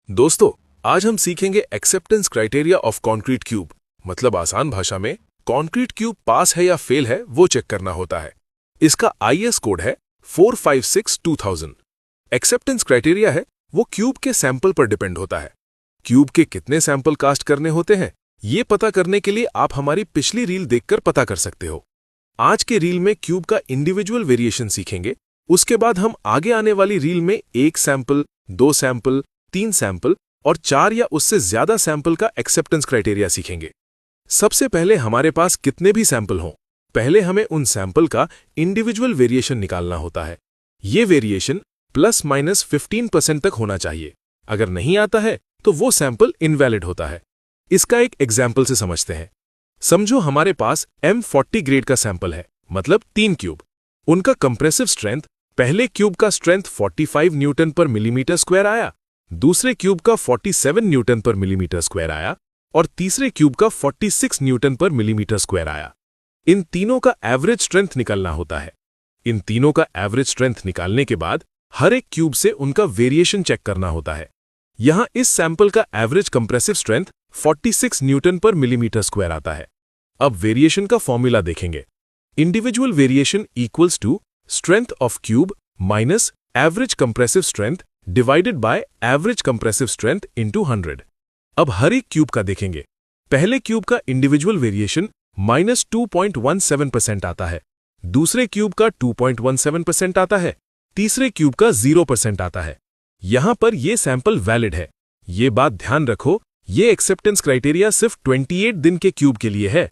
दोस्तों, आज हम सीखेंगे acceptance criteria of concrete cube. मतलब आसान भाषा में कॉन्क्रीट क्यूब पास है या फेल है वो चेक करना होता है। इसका IS कोड है 456-2000। एक्सेप्टेंस क्राइटेरिया है वो क्यूब के सैंपल पर डिपेंड होता है। क्यूब के कितने सैंपल कास्ट करने होते हैं ये पता करने के लिए आप हमारी पिछली रील देखकर पता कर सकते हो। आज के रील में क्यूब का इंडिविजुअल वेरिएशन सीखेंगे। उसके बाद हम आगे आने वाली रील में 1 सैंपल, 2 सैंपल, 3 सैंपल और 4 या उससे ज्यादा सैंपल का एक्सेप्टेंस क्राइटेरिया सीखेंगे। सबसे पहले हमारे पास कितने भी सैंपल हों, पहले हमें उन सैंपल का इंडिविजुअल वेरिएशन निकालना होता है। ये वेरिएशन ±15% तक होना चाहिए। अगर नहीं आता है तो वो सैंपल इनवैलिड होता है। इसका एक एग्जाम्पल से समझते हैं। समझो हमारे पास M40 ग्रेड का सैंपल है, मतलब 3 क्यूब। उनका कंप्रेसिव स्ट्रेंथ, पहले क्यूब का strength 45 Newton per millimetre square आया, दूसरे क्यूब का 47 न्यूटन पर मिलीमीटर स्क्वायर आया और तीसरे क्यूब का 46 न्यूटन पर मिलीमीटर स्क्वायर आया। इन तीनों का एवरेज स्ट्रेंथ निकालना होता है। इन तीनों का एवरेज स्ट्रेंथ निकालने के बाद हर एक क्यूब से उनका वेरिएशन चेक करना होता है। यहां इस सैंपल का average compressive strength 46 newton per millimetre square आता है। अब वेरिएशन का फॉर्मूला देखेंगे। Individual variation equals to strength of cube minus average compressive strength divided by average compressive strength into 100। अब हर एक क्यूब का देखेंगे। पहले क्यूब का इंडिविजुअल वेरिएशन -2.17% आता है, दूसरे क्यूब का 2.17% आता है, तीसरे क्यूब का 0% आता है। यहां पर ये सैंपल वैलिड है। ये बात ध्यान रखो, ये एक्सेप्टेंस क्राइटेरिया सिर्फ 28 दिन के क्यूब के लिए है।